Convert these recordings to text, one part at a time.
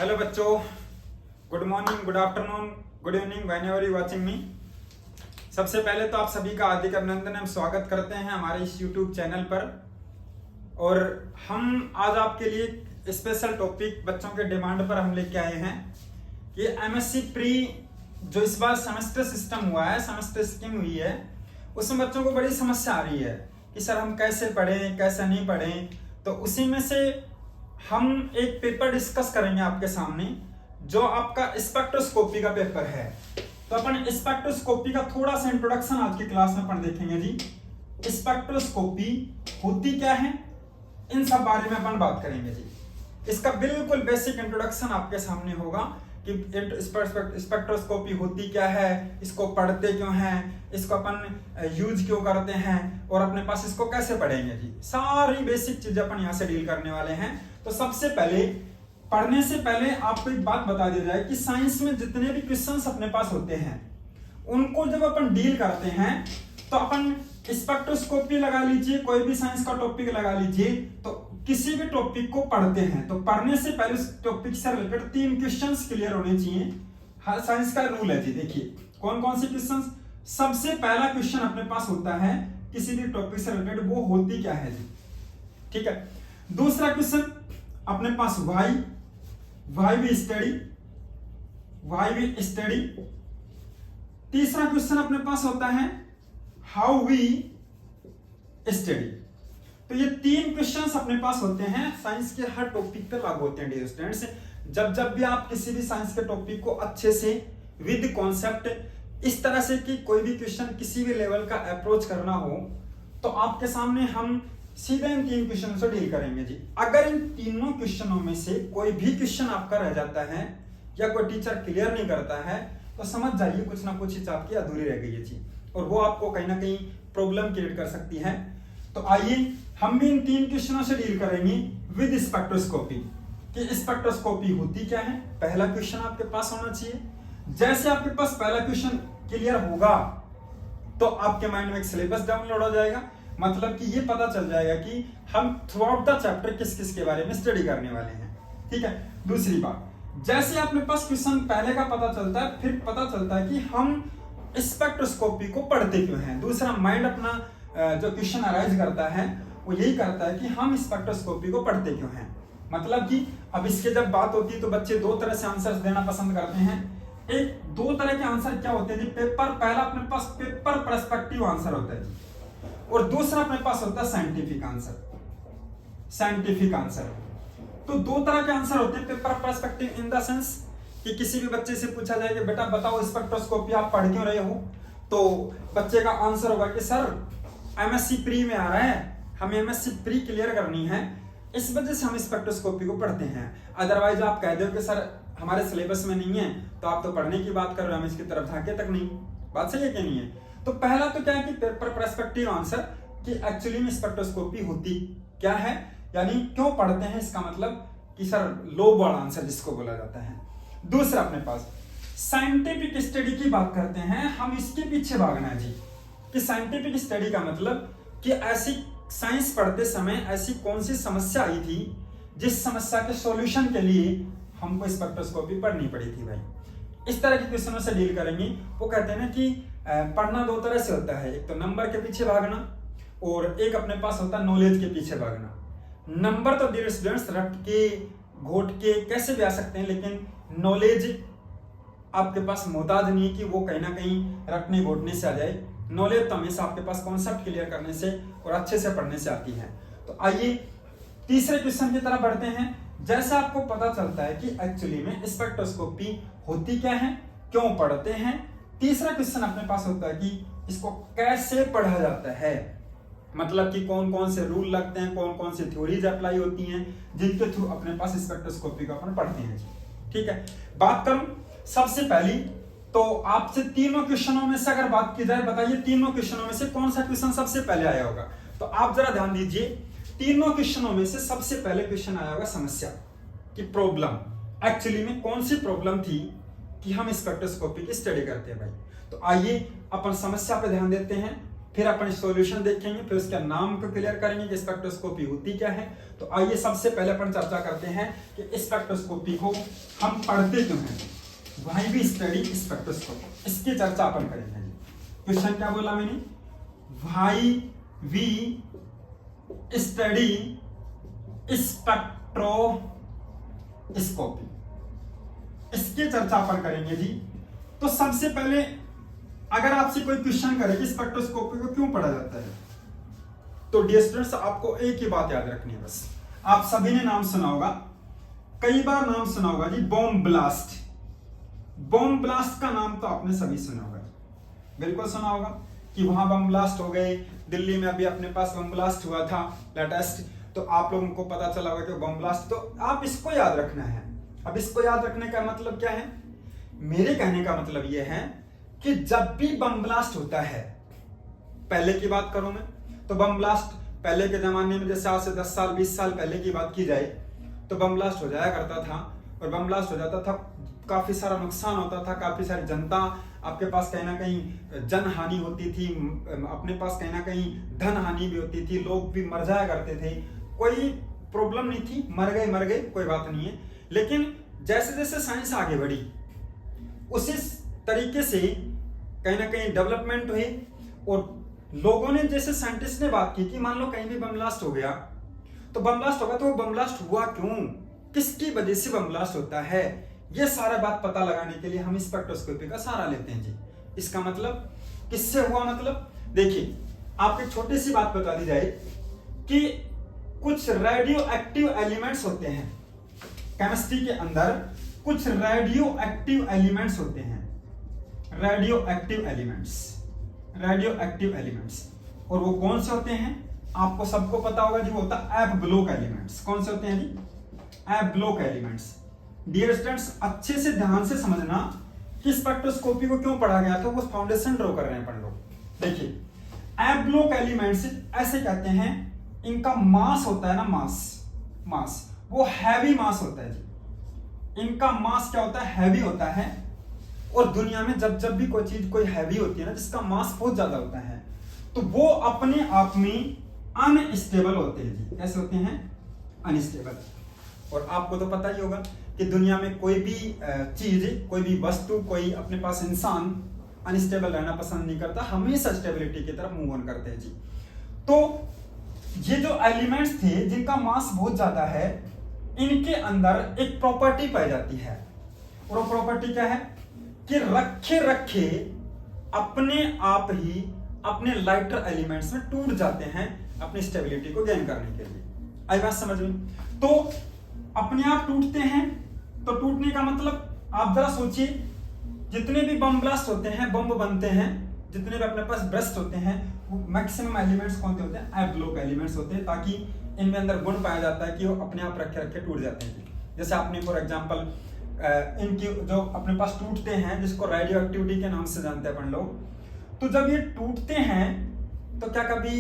Hello बच्चों, good morning, good afternoon, good evening, whenever you watching me. सबसे पहले तो आप सभी का हार्दिक अभिनंदन एवं स्वागत करते हैं हमारे इस यूट्यूब चैनल पर। और हम आज आपके लिए स्पेशल टॉपिक बच्चों के डिमांड पर हम लेके आए हैं कि एमएससी प्री जो इस बार सेमेस्टर सिस्टम हुआ है, सेमेस्टर स्कीम हुई है, उसमें बच्चों को बड़ी समस्या आ रही है कि सर हम कैसे पढ़ें, कैसे नहीं पढ़ें। तो उसी में से हम एक पेपर डिस्कस करेंगे आपके सामने, जो आपका स्पेक्ट्रोस्कोपी का पेपर है। तो अपन स्पेक्ट्रोस्कोपी का थोड़ा सा इंट्रोडक्शन आज की क्लास में अपन देखेंगे जी। स्पेक्ट्रोस्कोपी होती क्या है, इन सब बारे में अपन बात करेंगे जी। इसका बिल्कुल बेसिक इंट्रोडक्शन आपके सामने होगा कि स्पेक्ट्रोस्कोपी होती क्या है, इसको पढ़ते क्यों हैं, इसको अपन यूज क्यों करते हैं और अपने पास इसको कैसे पढ़ेंगे जी। सारी बेसिक चीजें अपन यहाँ से डील करने वाले हैं। तो सबसे पहले पढ़ने से पहले आपको एक बात बता दी जाए कि साइंस में जितने भी क्वेश्चंस अपने पास होते हैं उनको जब अपन डील करते हैं तो अपन स्पेक्ट्रोस्कोपी लगा लीजिए, कोई भी साइंस का टॉपिक लगा लीजिए, तो किसी भी टॉपिक को पढ़ते हैं तो पढ़ने से पहले उस टॉपिक से रिलेटेड 3 क्वेश्चंस क्लियर होने चाहिए। हर साइंस का रूल है जी। देखिए कौन कौन से क्वेश्चंस। सबसे पहला क्वेश्चन अपने पास होता है किसी भी टॉपिक से रिलेटेड, वो होती क्या है जी, ठीक है। दूसरा क्वेश्चन अपने पास वाई वी स्टडी। तीसरा क्वेश्चन अपने पास होता है हाउ वी स्टडी। तो ये 3 क्वेश्चंस अपने पास होते हैं, साइंस के हर टॉपिक पे लागू होते हैं डियर स्टूडेंट्स। जब भी आप किसी भी साइंस के टॉपिक को अच्छे से विद कॉन्सेप्ट इस तरह से कि कोई भी क्वेश्चन किसी भी लेवल का अप्रोच करना हो तो आपके सामने हम सीधे इन 3 क्वेश्चन से डील करेंगे जी। अगर इन तीनों क्वेश्चनों में से कोई भी क्वेश्चन आपका रह जाता है या कोई टीचर क्लियर नहीं करता है तो समझ जाइए कुछ ना कुछ चीज आपकी अधूरी रह गई है जी, और वो आपको कहीं ना कहीं प्रॉब्लम क्रिएट कर सकती है। तो आइए हम भी इन 3 क्वेश्चनों से डील करेंगे विद स्पेक्ट्रोस्कोपी कि स्पेक्ट्रोस्कोपी होती क्या है। पहला क्वेश्चन आपके पास होना चाहिए। जैसे आपके पास पहला क्वेश्चन क्लियर होगा तो आपके माइंड में एक सिलेबस डाउनलोड हो जाएगा, मतलब कि ये पता चल जाएगा कि हम थ्रू आउट द चैप्टर किस किस के बारे में स्टडी करने वाले हैं, ठीक है। दूसरी बात, जैसे अपने पास क्वेश्चन पहले का पता चलता है फिर पता चलता है कि हम स्पेक्ट्रोस्कोपी को पढ़ते क्यों हैं। दूसरा माइंड अपना जो क्वेश्चन अराइज करता है वो यही करता है कि हम स्पेक्ट्रोस्कोपी को पढ़ते क्यों हैं। मतलब कि अब इसके जब बात होती है तो बच्चे 2 तरह से आंसर्स देना पसंद करते हैं। एक 2 तरह के आंसर क्या होते हैं जी, पेपर पहला अपने पास पेपर पर्सपेक्टिव आंसर होता है और दूसरा अपने पास होता है साइंटिफिक आंसर। तो 2 तरह के आंसर होते हैं paper perspective in the sense कि किसी भी बच्चे से पूछा जाए कि बेटा बताओ स्पेक्ट्रोस्कोपी आप पढ़ क्यों रहे हो, तो बच्चे का आंसर होगा कि सर एमएससी प्री में आ रहा है, हमें एमएससी प्री क्लियर करनी है, इस वजह से हम स्पेक्ट्रोस्कोपी को पढ़ते हैं। अदरवाइज आप कह दो कि सर हमारे सिलेबस में नहीं है तो आप तो पढ़ने की बात कर रहे हो, हम इसकी तरफ झांके तक नहीं। बात सही है कि नहीं है। तो पहला तो क्या है कि पेपर पर्सपेक्टिव आंसर कि एक्चुअली में स्पेक्ट्रोस्कोपी होती क्या है, यानी क्यों पढ़ते हैं, इसका मतलब कि सर लो बॉल आंसर जिसको बोला जाता है। दूसरा अपने पास साइंटिफिक स्टडी की बात करते हैं, हम इसके पीछे भागना है जी कि साइंटिफिक स्टडी का मतलब कि ऐसी साइंस पढ़ते समय ऐसी कौन सी समस्या आई थी जिस समस्या के सॉल्यूशन के लिए हमको स्पेक्ट्रोस्कोपी पढ़नी पड़ी थी भाई। इस तरह के क्वेश्चनों से डील करेंगे। वो कहते हैं ना कि पढ़ना 2 तरह से होता है, एक तो नंबर के पीछे भागना और एक अपने पास होता है नॉलेज के पीछे भागना। नंबर तो डियर स्टूडेंट्स रट के घोट के कैसे भी आ सकते हैं, लेकिन नॉलेज आपके पास मोहताज नहीं है कि वो कहीं ना कहीं रटने घोटने से आ जाए। नॉलेज तो हमेशा आपके पास कॉन्सेप्ट क्लियर करने से और अच्छे से पढ़ने से आती है। तो आइए तीसरे क्वेश्चन की तरफ बढ़ते हैं। जैसे आपको पता चलता है कि एक्चुअली में स्पेक्ट्रोस्कोपी होती क्या है, क्यों पढ़ते हैं, तीसरा क्वेश्चन अपने पास होता है कि इसको कैसे पढ़ा जाता है, मतलब कि कौन कौन से रूल लगते हैं, कौन कौन सी थ्योरीज अप्लाई होती हैं जिनके थ्रू अपने पास स्पेक्ट्रोस्कोपी को अपन पढ़ते हैं, ठीक है। बात करूं सबसे पहली तो आपसे तीनों क्वेश्चनों में से अगर बात की जाए, बताइए तीनों क्वेश्चनों में से कौन सा क्वेश्चन सबसे पहले आया होगा। तो आप जरा ध्यान दीजिए, तीनों क्वेश्चनों में से सबसे पहले क्वेश्चन आया होगा समस्या की प्रॉब्लम, एक्चुअली में कौन सी प्रॉब्लम थी कि हम स्पेक्ट्रोस्कोपी की स्टडी करते हैं भाई। तो आइए अपन समस्या पे ध्यान देते हैं फिर अपन सॉल्यूशन देखेंगे, फिर उसके नाम को क्लियर करेंगे कि स्पेक्ट्रोस्कोपी होती क्या है। तो आइए सबसे पहले अपन चर्चा करते हैं कि स्पेक्ट्रोस्कोपी को हम पढ़ते क्यों हैं। व्हाई वी स्टडी स्पेक्ट्रोस्कोपी, इसकी चर्चा अपन करेंगे। क्वेश्चन क्या बोला मैंने, व्हाई वी स्टडी स्पेक्ट्रोस्कोपी, इसकी चर्चा अपन करेंगे जी। तो सबसे पहले अगर आपसे कोई क्वेश्चन करे कि स्पेक्ट्रोस्कोपी को क्यों पढ़ा जाता है, तो डियर स्टूडेंट्स आपको एक ही बात याद रखनी है बस। आप सभी ने नाम सुना होगा, कई बार नाम सुना होगा जी, बॉम्ब ब्लास्ट। बॉम्ब ब्लास्ट का नाम तो आपने सभी सुना होगा, बिल्कुल सुना होगा कि वहां बम ब्लास्ट हो गए। दिल्ली में अभी अपने पास बम ब्लास्ट हुआ था लेटेस्ट, तो आप लोगों को पता चला होगा कि बम ब्लास्ट, तो आप इसको याद रखना है। अब इसको याद रखने का मतलब क्या है, मेरे कहने का मतलब यह है कि जब भी बम ब्लास्ट होता है, पहले की बात करूं मैं तो बम ब्लास्ट पहले के जमाने में, जैसे आज से 10 साल 20 साल पहले की बात की जाए, तो बम ब्लास्ट हो जाया करता था। और बम ब्लास्ट हो जाता था, काफी सारा नुकसान होता था, काफी सारी जनता आपके पास कहीं ना कहीं जन हानि होती थी, अपने पास कहीं ना कहीं धन हानि भी होती थी, लोग भी मर जाया करते थे। कोई प्रॉब्लम नहीं थी, मर गए कोई बात नहीं है। लेकिन जैसे जैसे साइंस आगे बढ़ी, उसी तरीके से कहीं ना कहीं डेवलपमेंट हुई, और लोगों ने, जैसे साइंटिस्ट ने बात की कि मान लो कहीं भी बम ब्लास्ट हो गया, तो बम ब्लास्ट होगा तो वो बम ब्लास्ट हुआ क्यों, किसकी वजह से बम ब्लास्ट होता है, ये सारा बात पता लगाने के लिए हम स्पेक्ट्रोस्कोपी का सहारा लेते हैं जी। इसका मतलब किससे हुआ, मतलब देखिए आपको एक छोटी सी बात बता दी जाए कि कुछ रेडियो एक्टिव एलिमेंट्स होते हैं केमिस्ट्री के अंदर, कुछ रेडियो एक्टिव एलिमेंट्स होते हैं, रेडियो एक्टिव एलिमेंट्स। और वो कौन से होते हैं, आपको सबको पता होगा जी, वो होता है एफ ब्लॉक एलिमेंट्स। कौन से होते हैं जी, F block elements. Dear students अच्छे से ध्यान से समझना कि स्पेक्ट्रोस्कोपी को क्यों पढ़ा गया था, वो फाउंडेशन ड्रॉ कर रहे हैं अपन लोग। देखिए एफ ब्लॉक एलिमेंट्स ऐसे कहते हैं, इनका मास होता है ना, मास वो हैवी मास होता है जी। इनका मास क्या होता है, हैवी होता है। और दुनिया में जब भी कोई चीज कोई हैवी होती है ना, जिसका मास बहुत ज्यादा होता है, तो वो अपने आप में अनस्टेबल होते हैं जी। कैसे होते हैं, अनस्टेबल। और आपको तो पता ही होगा कि दुनिया में कोई भी चीज, कोई भी वस्तु, कोई अपने पास इंसान अनस्टेबल रहना पसंद नहीं करता, हमेशा स्टेबिलिटी की तरफ मूव ऑन करते हैं जी। तो ये जो एलिमेंट्स थे जिनका मास बहुत ज्यादा है, इनके अंदर एक प्रॉपर्टी पाई जाती है, और वो प्रॉपर्टी क्या है कि रखे अपने आप ही अपने लाइटर एलिमेंट्स में टूट जाते हैं अपनी स्टेबिलिटी को गेन करने के लिए। आई बात समझ में? तो अपने आप टूटते हैं, तो टूटने का मतलब आप जरा सोचिए, जितने भी बम ब्लास्ट होते हैं, बम बनते हैं, जितने भी अपने पास ब्रस्ट होते हैं, वो मैक्सिमम एलिमेंट्स कौन से होते हैं, एफ ब्लॉक एलिमेंट्स होते हैं, ताकि इनमें अंदर गुण पाया जाता है कि वो अपने आप रखे टूट जाते हैं। जैसे आपने फॉर एग्जांपल इनकी जो अपने पास टूटते हैं, जिसको रेडियो एक्टिविटी के नाम से जानते हैं अपन लोग, तो जब ये टूटते हैं तो क्या कभी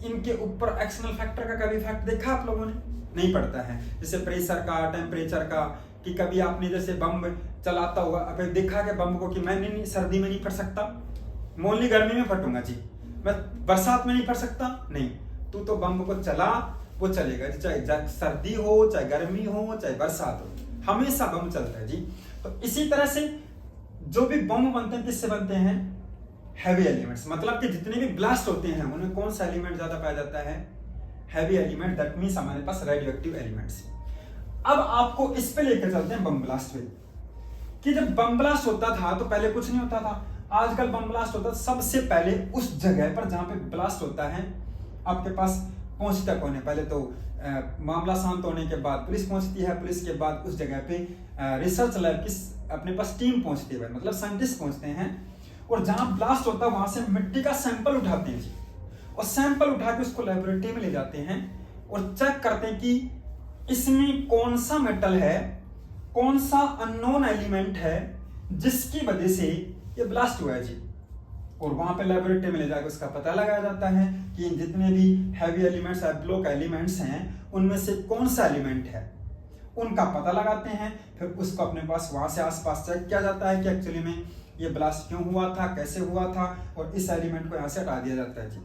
इनके ऊपर एक्सटर्नल फैक्टर का कभी इफेक्ट देखा आप लोगों ने? नहीं पड़ता है। जैसे प्रेशर का, टेम्परेचर का, कि कभी आपने जैसे बम चलाता हुआ अगर देखा कि बम को कि मैं नहीं सर्दी में नहीं फट सकता, मैं ओनली गर्मी में फटूंगा जी, मैं बरसात में नहीं फट सकता, नहीं, तू तो बम को चला, वो चलेगा, चाहे सर्दी हो, चाहे गर्मी हो, चाहे बरसात हो, हमेशा बम चलता है जी। तो इसी तरह से जो भी बम बनते हैं, किससे बनते हैं, हैवी एलिमेंट्स। मतलब कि जितने भी ब्लास्ट होते हैं उनमें कौन सा एलिमेंट ज्यादा पाया जाता है, हैवी एलिमेंट, दैट मींस हमारे पास रेडियो एक्टिव एलिमेंट्स। अब आपको इस पे लेकर चलते हैं बम ब्लास्ट पे, कि जब बम ब्लास्ट होता था तो पहले कुछ नहीं होता था, आजकल बम ब्लास्ट होता है सबसे पहले उस जगह पर जहां पे ब्लास्ट होता है, आपके पास पहुंचता कौन है, पहले तो मामला शांत होने के बाद पुलिस पहुंचती है, पुलिस के बाद उस जगह पे रिसर्च लैब की अपने पास टीम पहुंचती है, मतलब साइंटिस्ट पहुंचते हैं, और जहां ब्लास्ट होता है वहां से मिट्टी का सैंपल उठाते हैं जी, और सैंपल उठा के उसको लेबोरेटरी में ले जाते हैं और चेक करते हैं कि इसमें कौन सा मेटल है, कौन सा अननोन एलिमेंट है जिसकी वजह से ये ब्लास्ट हुआ है जी। और वहां पे लेबोरेटरी में ले जाकर उसका पता लगाया जाता है कि जितने भी हैवी एलिमेंट्स, ब्लॉक एलिमेंट्स हैं, उनमें से कौन सा एलिमेंट है, उनका पता लगाते हैं, फिर उसको अपने पास वहां से आसपास चेक किया जाता है कि एक्चुअली में ये ब्लास्ट क्यों हुआ था, कैसे हुआ था, और इस एलिमेंट को यहाँ से हटा दिया जाता है जी।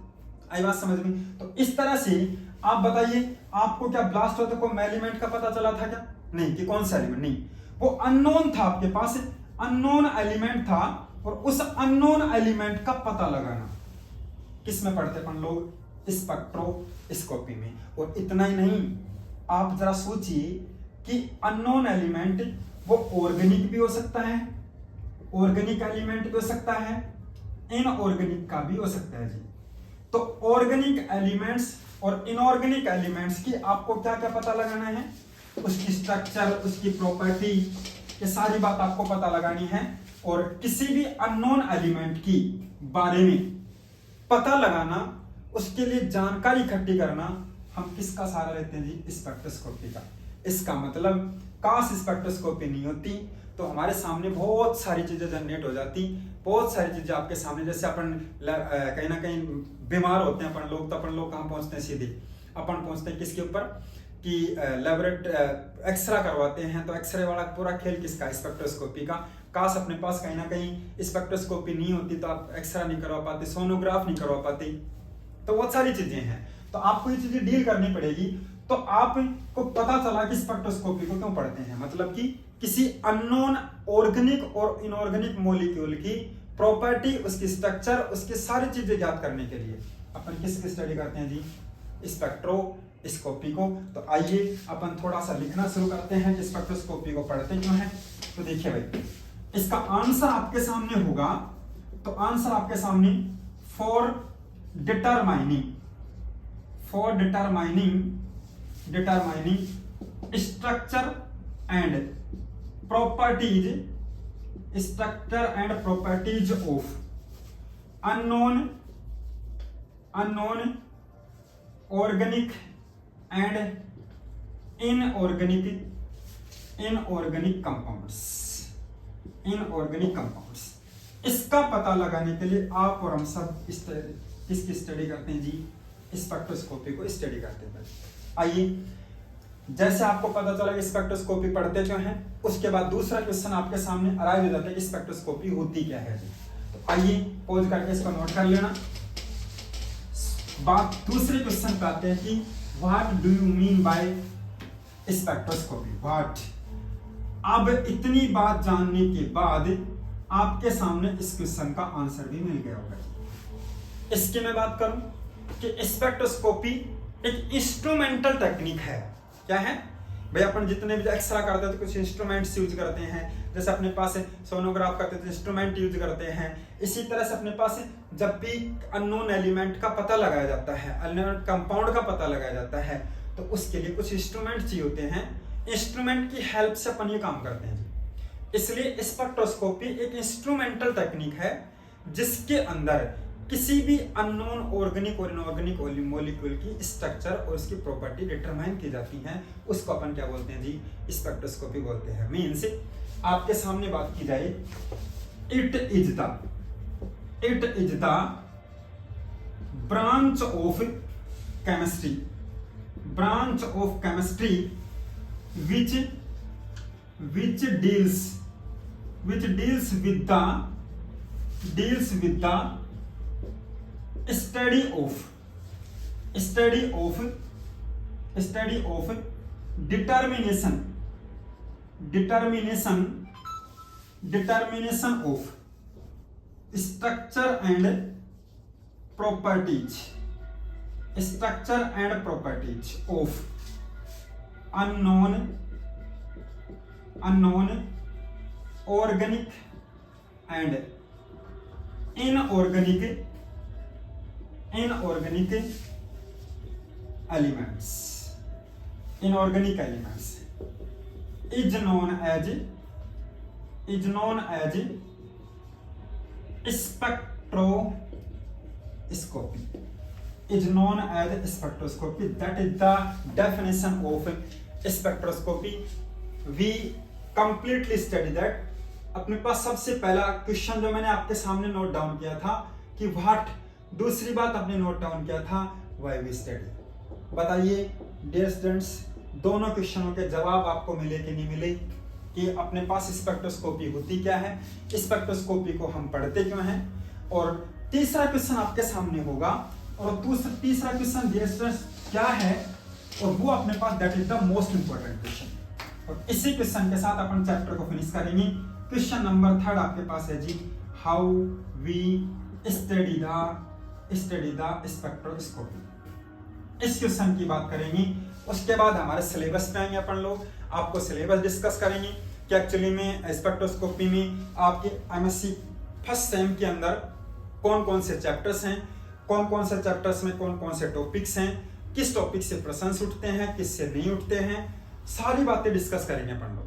आई बात समझ में? तो इस तरह से आप बताइए, आपको क्या ब्लास्ट होते कोई एलिमेंट का पता चला था क्या? नहीं, कि कौन सा एलिमेंट, नहीं, वो अननोन था, आपके पास अननोन एलिमेंट था, और उस अननोन एलिमेंट का पता लगाना किस में पढ़ते अपन लोग? स्पेक्ट्रोस्कोपी में। और इतना ही नहीं, आप जरा सोचिए कि अननोन एलिमेंट वो ऑर्गेनिक भी हो सकता है, ऑर्गेनिक एलिमेंट भी हो सकता है, इनऑर्गेनिक का भी हो सकता है जी। तो ऑर्गेनिक एलिमेंट्स और इनऑर्गेनिक एलिमेंट्स की आपको क्या क्या पता लगाना है? उसकी स्ट्रक्चर, उसकी प्रॉपर्टी, ये सारी बात आपको पता लगानी है। और किसी भी अननोन एलिमेंट की बारे में पता लगाना, उसके लिए जानकारी इकट्ठी करना, हम किसका सहारा लेते हैं जी? स्पेक्ट्रोस्कोपी का। इसका मतलब काश स्पेक्ट्रोस्कोपी नहीं होती तो हमारे सामने बहुत सारी चीजें जनरेट हो जाती, बहुत सारी चीजें आपके सामने। जैसे अपन कहीं ना कहीं बीमार होते हैं अपन लोग, तो अपन लोग कहाँ पहुंचते हैं? सीधे अपन पहुंचते हैं किसके ऊपर? कि लेबोरेटरी एक्सरे करवाते हैं। तो एक्सरे वाला पूरा खेल किसका? स्पेक्ट्रोस्कोपी का। काश अपने पास कहीं ना कहीं स्पेक्ट्रोस्कोपी नहीं होती तो आप एक्सरे नहीं करवा पाते, सोनोग्राफ नहीं करवा पाते। तो बहुत सारी चीजें हैं, तो आपको ये चीजें डील करनी पड़ेगी। तो आपको पता चला कि स्पेक्ट्रोस्कोपी को क्यों पढ़ते हैं, मतलब कि किसी अननोन ऑर्गेनिक और इनऑर्गेनिक मॉलिक्यूल की प्रॉपर्टी, उसकी स्ट्रक्चर, उसकी सारी चीजें ज्ञात करने के लिए अपन किसकी स्टडी करते हैं जी? स्पेक्ट्रोस्कोपी को। तो आइए अपन थोड़ा सा लिखना शुरू करते हैं कि स्पेक्ट्रोस्कोपी को पढ़ते क्यों हैं। तो देखिए भाई, इसका आंसर आपके सामने होगा। तो आंसर आपके सामने for determining structure and properties of unknown organic and inorganic compounds. इसका पता लगाने के लिए आप और हम सब किसकी स्टडी करते हैं जी? स्पेक्ट्रोस्कोपी को स्टडी करते हैं। आइए, जैसे आपको पता चला कि स्पेक्ट्रोस्कोपी पढ़ते क्यों हैं, उसके बाद दूसरा क्वेश्चन आपके सामने अराइज हो जाता है कि स्पेक्ट्रोस्कोपी होती क्या है जी। तो आइए पॉज करके इसको नोट कर लेना। बात दूसरे क्वेश्चन पे आते हैं कि what do you mean by spectroscopy, what. अब इतनी बात जानने के बाद आपके सामने इस क्वेश्चन का आंसर भी मिल गया होगा। इसकी मैं बात करूं कि स्पेक्ट्रोस्कोपी एक इंस्ट्रूमेंटल टेक्निक है। क्या है भाई? अपन जितने भी एक्सरे करते हैं तो कुछ इंस्ट्रूमेंट्स यूज करते हैं। जैसे अपने पास सोनोग्राफ करते हैं तो इंस्ट्रूमेंट यूज करते हैं। इसी तरह से अपने पास जब भी अननोन एलिमेंट का पता लगाया जाता है, अननोन कंपाउंड का पता लगाया जाता है, तो उसके लिए कुछ इंस्ट्रूमेंट चाहिए होते हैं। इंस्ट्रूमेंट की हेल्प से अपन ये काम करते हैं। इसलिए स्पेक्ट्रोस्कोपी एक इंस्ट्रूमेंटल टेक्निक है जिसके अंदर किसी भी अननोन ऑर्गेनिक और इनऑर्गेनिक मॉलिक्यूल की स्ट्रक्चर और उसकी प्रॉपर्टी डिटरमाइन की जाती हैं। उसको अपन क्या बोलते हैं जी? स्पेक्ट्रोस्कोपी बोलते हैं। मीन्स आपके सामने बात की जाए, it is the branch of chemistry which deals with the study of determination of structure and properties of unknown organic and inorganic elements is known as spectroscopy. That is the definition of spectroscopy. We completely study that. अपने पास सबसे पहला question जो मैंने आपके सामने note down किया था कि व्हाट, दूसरी बात आपने नोट डाउन किया था व्हाई वी स्टडी। बताइए डियर स्टूडेंट्स, दोनों क्वेश्चनों के जवाब आपको मिले कि नहीं मिले? कि अपने पास स्पेक्ट्रोस्कोपी होती क्या है, स्पेक्ट्रोस्कोपी को हम पढ़ते क्यों हैं, और तीसरा क्वेश्चन आपके सामने होगा, और तीसरा क्वेश्चन डियर क्या है, और वो अपने पास that is the most important question. और इसी क्वेश्चन के साथ अपन चैप्टर को फिनिश करेंगे। क्वेश्चन नंबर 3 आपके पास है जी, how we study the spectroscopy. इस क्वेश्चन की बात करेंगे। उसके बाद हमारे सिलेबस पे आएंगे अपन लोग, आपको सिलेबस डिस्कस करेंगे कि एक्चुअली में स्पेक्ट्रोस्कोपी में आपके एमएससी फर्स्ट सेम के अंदर कौन कौन से चैप्टर्स हैं, कौन कौन से चैप्टर्स में कौन कौन से टॉपिक्स हैं, किस टॉपिक से प्रश्न उठते हैं, किससे नहीं उठते हैं, सारी बातें डिस्कस करेंगे अपन लोग,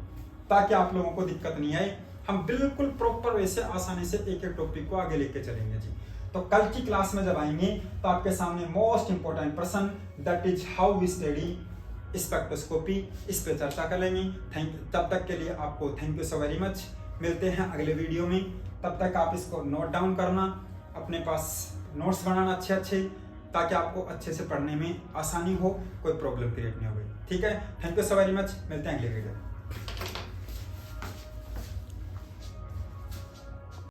ताकि आप लोगों को दिक्कत नहीं आए। हम बिल्कुल प्रॉपर वैसे आसानी से एक एक टॉपिक को आगे लेके चलेंगे जी। तो कल की क्लास में जब आएंगे तो आपके सामने मोस्ट इंपॉर्टेंट प्रश्न that is how we study spectroscopy, इस पे चर्चा कर लेंगे। तब तक के लिए आपको thank you so very much. मिलते हैं अगले वीडियो में, तब तक आप इसको नोट डाउन करना, अपने पास नोट्स बनाना अच्छे, ताकि आपको अच्छे से पढ़ने में आसानी हो, कोई प्रॉब्लम क्रिएट नहीं हो गई। ठीक है, thank you so very much, मिलते हैं अगले वीडियो में।